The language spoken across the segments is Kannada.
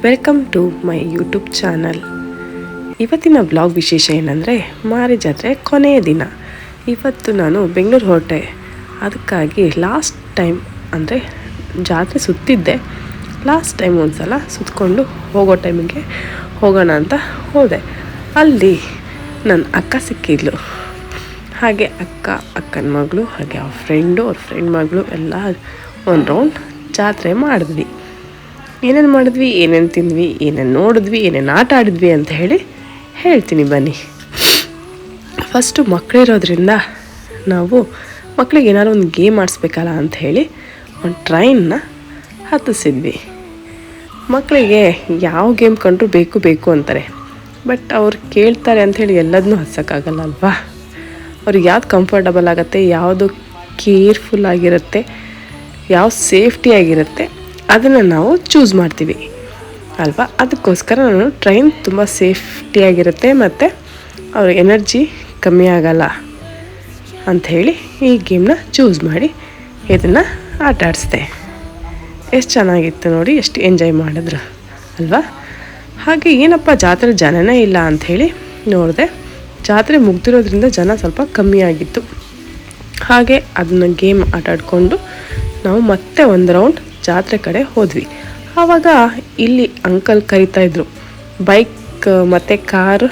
Welcome to my YouTube channel. ಇವತ್ತಿನ ಬ್ಲಾಗ್ ವಿಶೇಷ ಏನಂದರೆ ಮಾರಿ ಜಾತ್ರೆ ಕೊನೆಯ ದಿನ. ಇವತ್ತು ನಾನು ಬೆಂಗಳೂರು ಹೊರಟೆ. ಅದಕ್ಕಾಗಿ ಲಾಸ್ಟ್ ಟೈಮ್ ಅಂದರೆ ಜಾತ್ರೆ ಸುತ್ತಿದ್ದೆ. ಲಾಸ್ಟ್ ಟೈಮ್ ಒಂದು ಸಲ ಸುತ್ತಕೊಂಡು ಹೋಗೋ ಟೈಮಿಗೆ ಹೋಗೋಣ ಅಂತ ಹೋದೆ. ಅಲ್ಲಿ ನನ್ನ ಅಕ್ಕ ಸಿಕ್ಕಿದ್ಲು. ಹಾಗೆ ಅಕ್ಕನ ಮಗಳು ಹಾಗೆ ಅವ್ರ ಫ್ರೆಂಡ್ ಮಗಳು ಎಲ್ಲ ಒಂದು ರೌಂಡ್ ಜಾತ್ರೆ ಮಾಡಿದ್ವಿ. ಏನೇನು ಮಾಡಿದ್ವಿ, ಏನೇನು ತಿಂದ್ವಿ, ಏನೇನು ನೋಡಿದ್ವಿ, ಏನೇನು ಆಟ ಆಡಿದ್ವಿ ಅಂತ ಹೇಳ್ತೀನಿ ಬನ್ನಿ. ಫಸ್ಟು ಮಕ್ಕಳಿರೋದ್ರಿಂದ ನಾವು ಮಕ್ಕಳಿಗೆ ಏನಾದ್ರು ಒಂದು ಗೇಮ್ ಆಡಿಸ್ಬೇಕಲ್ಲ ಅಂತ ಹೇಳಿ ಒಂದು ಟ್ರೈನ್ನ ಹತ್ತಿಸಿದ್ವಿ. ಮಕ್ಕಳಿಗೆ ಯಾವ ಗೇಮ್ ಕಂಡ್ರೂ ಬೇಕು ಅಂತಾರೆ. ಬಟ್ ಅವ್ರು ಕೇಳ್ತಾರೆ ಅಂಥೇಳಿ ಎಲ್ಲದನ್ನೂ ಹತ್ಸೋಕ್ಕಾಗಲ್ಲ ಅಲ್ವಾ. ಅವ್ರಿಗೆ ಯಾವ್ದು ಕಂಫರ್ಟಬಲ್ ಆಗುತ್ತೆ, ಯಾವುದು ಕೇರ್ಫುಲ್ ಆಗಿರುತ್ತೆ, ಯಾವ್ದು ಸೇಫ್ಟಿ ಆಗಿರುತ್ತೆ ಅದನ್ನು ನಾವು ಚೂಸ್ ಮಾಡ್ತೀವಿ ಅಲ್ವಾ. ಅದಕ್ಕೋಸ್ಕರ ನಾನು ಟ್ರೈನ್ ತುಂಬ ಸೇಫ್ಟಿಯಾಗಿರುತ್ತೆ ಮತ್ತು ಅವ್ರ ಎನರ್ಜಿ ಕಮ್ಮಿ ಆಗಲ್ಲ ಅಂಥೇಳಿ ಈ ಗೇಮ್ನ ಚೂಸ್ ಮಾಡಿ ಇದನ್ನು ಆಟ ಆಡಿಸ್ದೆ. ಎಷ್ಟು ಚೆನ್ನಾಗಿತ್ತು ನೋಡಿ, ಎಷ್ಟು ಎಂಜಾಯ್ ಮಾಡಿದ್ರು ಅಲ್ವಾ. ಹಾಗೆ ಏನಪ್ಪ ಜಾತ್ರೆ ಜನನೇ ಇಲ್ಲ ಅಂಥೇಳಿ ನೋಡಿದೆ. ಜಾತ್ರೆ ಮುಗ್ದಿರೋದ್ರಿಂದ ಜನ ಸ್ವಲ್ಪ ಕಮ್ಮಿ ಆಗಿತ್ತು. ಹಾಗೆ ಅದನ್ನ ಗೇಮ್ ಆಟ ಆಡಿಕೊಂಡು ನಾವು ಮತ್ತೆ ಒಂದು ರೌಂಡ್ ಜಾತ್ರೆ ಕಡೆ ಹೋದ್ವಿ. ಆವಾಗ ಇಲ್ಲಿ ಅಂಕಲ್ ಕರಿತಾಯಿದ್ರು ಬೈಕ್ ಮತ್ತು ಕಾರ್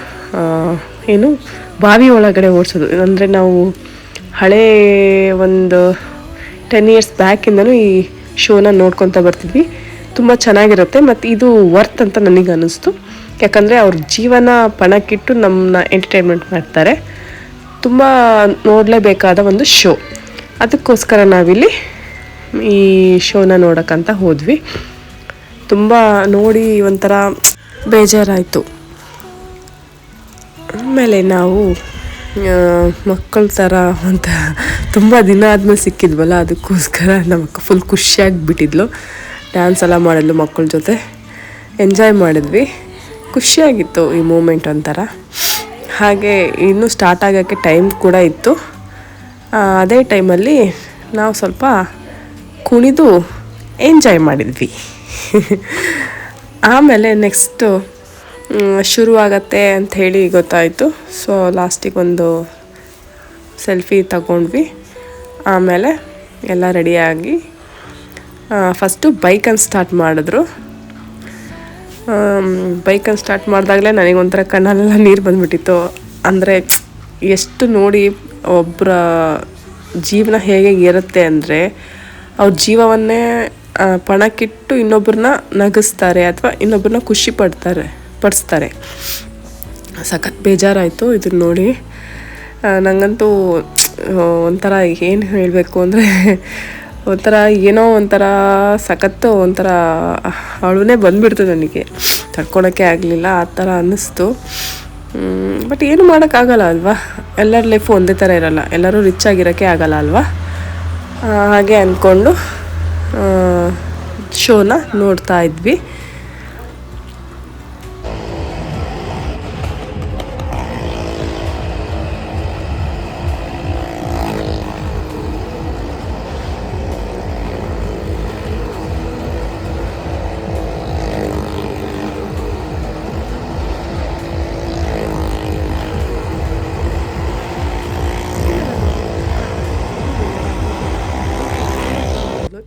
ಬಾವಿ ಒಳಗಡೆ ಓಡಿಸೋದು. ಅಂದರೆ ನಾವು ಹಳೇ ಒಂದು 10 years ಬ್ಯಾಕಿಂದನೂ ಈ ಶೋನ ನೋಡ್ಕೊತ ಬರ್ತಿದ್ವಿ. ತುಂಬ ಚೆನ್ನಾಗಿರುತ್ತೆ ಮತ್ತು ಇದು ವರ್ತ್ ಅಂತ ನನಗೆ ಅನ್ನಿಸ್ತು. ಯಾಕಂದರೆ ಅವ್ರ ಜೀವನ ಪಣಕ್ಕಿಟ್ಟು ನಮ್ಮನ್ನ ಎಂಟರ್ಟೈನ್ಮೆಂಟ್ ಮಾಡ್ತಾರೆ. ತುಂಬ ನೋಡಲೇಬೇಕಾದ ಒಂದು ಶೋ. ಅದಕ್ಕೋಸ್ಕರ ನಾವಿಲ್ಲಿ ಈ ಶೋನ ನೋಡೋಕ್ಕಂತ ಹೋದ್ವಿ. ತುಂಬ ನೋಡಿ ಒಂಥರ ಬೇಜಾರಾಯಿತು. ಆಮೇಲೆ ನಾವು ಮಕ್ಕಳ ಥರ ಅಂತ ತುಂಬ ದಿನ ಆದಮೇಲೆ ಸಿಕ್ಕಿದ್ವಲ್ಲ, ಅದಕ್ಕೋಸ್ಕರ ನಮಗೆ ಫುಲ್ ಖುಷಿಯಾಗಿಬಿಟ್ಟಿದ್ಲು. ಡ್ಯಾನ್ಸ್ ಎಲ್ಲ ಮಾಡಿದ್ಲು ಮಕ್ಕಳ ಜೊತೆ, ಎಂಜಾಯ್ ಮಾಡಿದ್ವಿ. ಖುಷಿಯಾಗಿತ್ತು ಈ ಮೂಮೆಂಟ್ ಒಂಥರ. ಹಾಗೆ ಇನ್ನೂ ಸ್ಟಾರ್ಟ್ ಆಗೋಕ್ಕೆ ಟೈಮ್ ಕೂಡ ಇತ್ತು. ಅದೇ ಟೈಮಲ್ಲಿ ನಾವು ಸ್ವಲ್ಪ ಕುಣಿದು ಎಂಜಾಯ್ ಮಾಡಿದ್ವಿ. ಆಮೇಲೆ ನೆಕ್ಸ್ಟು ಶುರುವಾಗತ್ತೆ ಅಂಥೇಳಿ ಗೊತ್ತಾಯಿತು. ಸೊ ಲಾಸ್ಟಿಗೆ ಒಂದು ಸೆಲ್ಫಿ ತಗೊಂಡ್ವಿ. ಆಮೇಲೆ ಎಲ್ಲ ರೆಡಿಯಾಗಿ ಫಸ್ಟು ಬೈಕನ್ನು ಸ್ಟಾರ್ಟ್ ಮಾಡಿದ್ರು. ಬೈಕನ್ನು ಸ್ಟಾರ್ಟ್ ಮಾಡಿದಾಗಲೇ ನನಗೊಂಥರ ಕಣ್ಣಲ್ಲೆಲ್ಲ ನೀರು ಬಂದುಬಿಟ್ಟಿತ್ತು. ಅಂದರೆ ಎಷ್ಟು ನೋಡಿ ಒಬ್ಬರ ಜೀವನ ಹೇಗೆ ಇರುತ್ತೆ ಅಂದರೆ ಅವ್ರ ಜೀವವನ್ನೇ ಪಣಕ್ಕಿಟ್ಟು ಇನ್ನೊಬ್ಬರನ್ನ ನಗಿಸ್ತಾರೆ ಅಥವಾ ಇನ್ನೊಬ್ಬರನ್ನ ಖುಷಿ ಪಡಿಸ್ತಾರೆ. ಸಖತ್ ಬೇಜಾರಾಯಿತು ಇದನ್ನು ನೋಡಿ. ನನಗಂತೂ ಒಂಥರ ಏನು ಹೇಳಬೇಕು ಅಂದರೆ ಏನೋ ಒಂಥರ ಸಖತ್ತು ಒಂಥರ ಅಳುನೇ ಬಂದುಬಿಡ್ತು ನನಗೆ. ತಡ್ಕೊಳಕ್ಕೆ ಆಗಲಿಲ್ಲ, ಆ ಥರ ಅನ್ನಿಸ್ತು. ಬಟ್ ಏನು ಮಾಡೋಕ್ಕಾಗಲ್ಲ ಅಲ್ವಾ. ಎಲ್ಲರ ಲೈಫು ಒಂದೇ ಥರ ಇರಲ್ಲ, ಎಲ್ಲರೂ ರಿಚ್ ಆಗಿರೋಕ್ಕೆ ಆಗಲ್ಲ ಅಲ್ವಾ. ಹಾಗೆ ಅಂದ್ಕೊಂಡು ಶೋನ ನೋಡ್ತಾ ಇದ್ವಿ.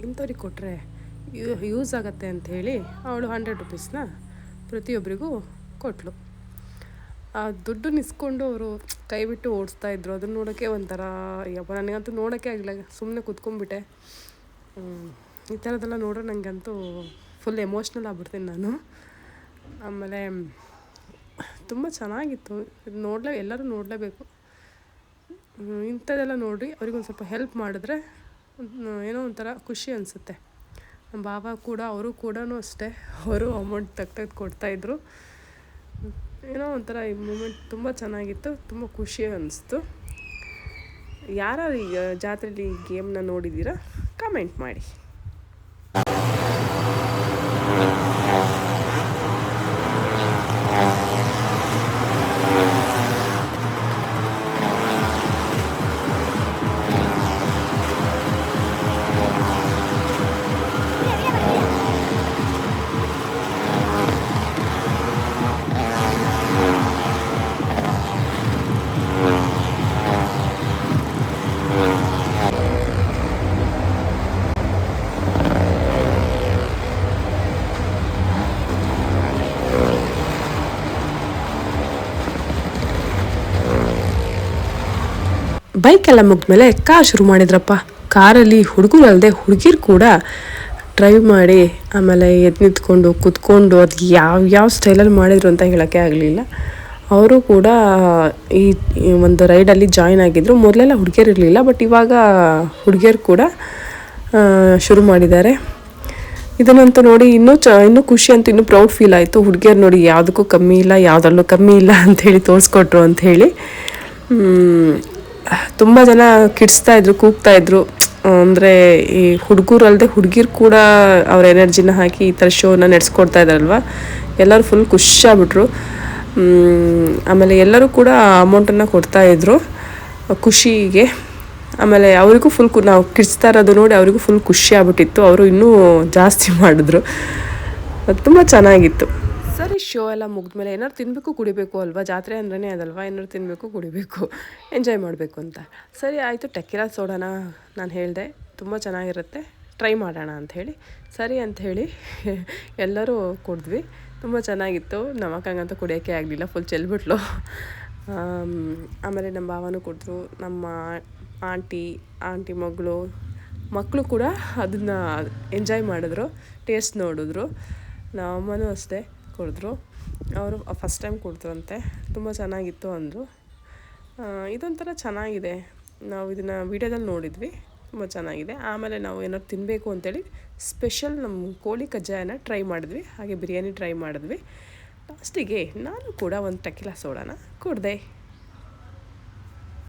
ಇಂಥವ್ರಿಗೆ ಕೊಟ್ಟರೆ ಯೂಸ್ ಆಗುತ್ತೆ ಅಂಥೇಳಿ ಅವಳು 100 rupeesನ ಪ್ರತಿಯೊಬ್ಬರಿಗೂ ಕೊಟ್ಟಳು. ಆ ದುಡ್ಡು ನಿಸ್ಕೊಂಡು ಅವರು ಕೈ ಬಿಟ್ಟು ಓಡಿಸ್ತಾಯಿದ್ರು. ಅದನ್ನು ನೋಡೋಕ್ಕೆ ಒಂಥರ ಯಪ್ಪ, ನನಗಂತೂ ನೋಡೋಕ್ಕೆ ಆಗಿಲ್ಲ, ಸುಮ್ಮನೆ ಕೂತ್ಕೊಂಡ್ಬಿಟ್ಟೆ. ಈ ಥರದ್ದೆಲ್ಲ ನೋಡ್ರೆ ನನಗಂತೂ ಫುಲ್ ಎಮೋಷ್ನಲ್ ಆಗ್ಬಿಡ್ತೀನಿ ನಾನು. ಆಮೇಲೆ ತುಂಬ ಚೆನ್ನಾಗಿತ್ತು. ಇದು ಎಲ್ಲರೂ ನೋಡಲೇಬೇಕು. ಇಂಥದ್ದೆಲ್ಲ ನೋಡಿ ಅವ್ರಿಗೊಂದು ಸ್ವಲ್ಪ ಹೆಲ್ಪ್ ಮಾಡಿದ್ರೆ ಏನೋ ಒಂಥರ ಖುಷಿ ಅನಿಸುತ್ತೆ. ನಮ್ಮ ಬಾಬಾ ಕೂಡ ಅವರು ಕೂಡ ಅಷ್ಟೇ, ಅವರು ಅಮೌಂಟ್ ತೆಗ್ದು ಕೊಡ್ತಾಯಿದ್ರು. ಏನೋ ಒಂಥರ ಈ ಮೂಮೆಂಟ್ ತುಂಬ ಚೆನ್ನಾಗಿತ್ತು, ತುಂಬ ಖುಷಿ ಅನ್ನಿಸ್ತು. ಯಾರು ಈಗ ಜಾತ್ರೆಯಲ್ಲಿ ಈ ಗೇಮ್ನ ನೋಡಿದ್ದೀರಾ ಕಮೆಂಟ್ ಮಾಡಿ. ಬೈಕೆಲ್ಲ ಮುಗಿದ್ಮೇಲೆ ಕಾರ್ ಶುರು ಮಾಡಿದ್ರಪ್ಪ. ಕಾರಲ್ಲಿ ಹುಡುಗರು ಅಲ್ಲದೆ ಹುಡುಗಿರು ಕೂಡ ಡ್ರೈವ್ ಮಾಡಿ ಆಮೇಲೆ ಎದ್ದು ನಿಂತ್ಕೊಂಡು ಕೂತ್ಕೊಂಡು ಅದು ಯಾವ ಸ್ಟೈಲಲ್ಲಿ ಮಾಡಿದರು ಅಂತ ಹೇಳೋಕ್ಕೆ ಆಗಲಿಲ್ಲ. ಅವರು ಕೂಡ ಈ ಒಂದು ರೈಡಲ್ಲಿ ಜಾಯ್ನ್ ಆಗಿದ್ದರು. ಮೊದಲೆಲ್ಲ ಹುಡುಗಿಯರು ಇರಲಿಲ್ಲ, ಬಟ್ ಇವಾಗ ಹುಡುಗಿಯರು ಕೂಡ ಶುರು ಮಾಡಿದ್ದಾರೆ. ಇದನ್ನಂತೂ ನೋಡಿ ಇನ್ನೂ ಖುಷಿ ಅಂತೂ ಇನ್ನೂ ಪ್ರೌಡ್ ಫೀಲ್ ಆಯಿತು. ಹುಡುಗಿಯರು ನೋಡಿ ಯಾವುದಕ್ಕೂ ಕಮ್ಮಿ ಇಲ್ಲ, ಯಾವುದರಲ್ಲೂ ಕಮ್ಮಿ ಇಲ್ಲ ಅಂಥೇಳಿ ತೋರಿಸ್ಕೊಟ್ರು ಅಂಥೇಳಿ. ತುಂಬ ಜನ ಕಿಡಿಸ್ತಾಯಿದ್ರು, ಕೂಗ್ತಾಯಿದ್ರು. ಅಂದರೆ ಈ ಹುಡುಗರು ಅಲ್ಲದೆ ಹುಡುಗಿರು ಕೂಡ ಅವ್ರ ಎನರ್ಜಿನ ಹಾಕಿ ಈ ಥರ ಶೋನ ನಡೆಸ್ಕೊಡ್ತಾ ಇದ್ದಾರಲ್ವ, ಎಲ್ಲರೂ ಫುಲ್ ಖುಷಿಯಾಗ್ಬಿಟ್ರು. ಆಮೇಲೆ ಎಲ್ಲರೂ ಕೂಡ ಅಮೌಂಟನ್ನು ಕೊಡ್ತಾಯಿದ್ರು ಖುಷಿಗೆ. ಆಮೇಲೆ ಅವರಿಗೂ ಫುಲ್ ನಾವು ಕಿಡಿಸ್ತಾ ಇರೋದು ನೋಡಿ ಅವರಿಗೂ ಫುಲ್ ಖುಷಿ ಆಗ್ಬಿಟ್ಟಿತ್ತು. ಅವರು ಇನ್ನೂ ಜಾಸ್ತಿ ಮಾಡಿದ್ರು. ತುಂಬ ಚೆನ್ನಾಗಿತ್ತು. ಸರಿ, ಶೋ ಎಲ್ಲ ಮುಗಿದ್ಮೇಲೆ ಏನಾದ್ರು ತಿನ್ನಬೇಕು ಕುಡಿಬೇಕು ಅಲ್ವಾ, ಜಾತ್ರೆ ಅಂದ್ರೇ ಅದಲ್ವಾ, ಏನಾದ್ರು ತಿನ್ನಬೇಕು ಕುಡಿಬೇಕು, ಎಂಜಾಯ್ ಮಾಡಬೇಕು ಅಂತ. ಸರಿ ಆಯಿತು, ಟೆಕಿಲಾ ಸೋಡಾನ ನಾನು ಹೇಳಿದೆ ತುಂಬ ಚೆನ್ನಾಗಿರುತ್ತೆ, ಟ್ರೈ ಮಾಡೋಣ ಅಂಥೇಳಿ. ಸರಿ ಅಂಥೇಳಿ ಎಲ್ಲರೂ ಕುಡಿದ್ವಿ. ತುಂಬ ಚೆನ್ನಾಗಿತ್ತು. ನಮಕ್ಕಂಗಂತೂ ಕುಡಿಯೋಕ್ಕೆ ಆಗಲಿಲ್ಲ, ಫುಲ್ ಚೆಲ್ಬಿಟ್ಲು. ಆಮೇಲೆ ನಮ್ಮ ಭಾವನೂ ಕುಡಿದ್ರು, ನಮ್ಮ ಆಂಟಿ ಮಕ್ಕಳು ಕೂಡ ಅದನ್ನು ಎಂಜಾಯ್ ಮಾಡಿದ್ರು, ಟೇಸ್ಟ್ ನೋಡಿದ್ರು. ನಮ್ಮಮ್ಮನೂ ಅಷ್ಟೇ ಕುಡಿದ್ರು. ಅವರು ಫಸ್ಟ್ ಟೈಮ್ ಕುಡಿದ್ರಂತೆ, ತುಂಬ ಚೆನ್ನಾಗಿತ್ತು ಅಂದರು. ಇದೊಂಥರ ಚೆನ್ನಾಗಿದೆ. ನಾವು ಇದನ್ನು ವೀಡಿಯೋದಲ್ಲಿ ನೋಡಿದ್ವಿ, ತುಂಬ ಚೆನ್ನಾಗಿದೆ. ಆಮೇಲೆ ನಾವು ಏನಾದ್ರು ತಿನ್ನಬೇಕು ಅಂತೇಳಿ ಸ್ಪೆಷಲ್ ನಮ್ಮ ಕೋಳಿ ಕಜ್ಜಾಯನ ಟ್ರೈ ಮಾಡಿದ್ವಿ, ಹಾಗೆ ಬಿರಿಯಾನಿ ಟ್ರೈ ಮಾಡಿದ್ವಿ. ಲಾಸ್ಟಿಗೆ ನಾನು ಕೂಡ ಒಂದು ಟೆಕಿಲಾ ಸೋಡಾನ ಕುಡಿದೆ.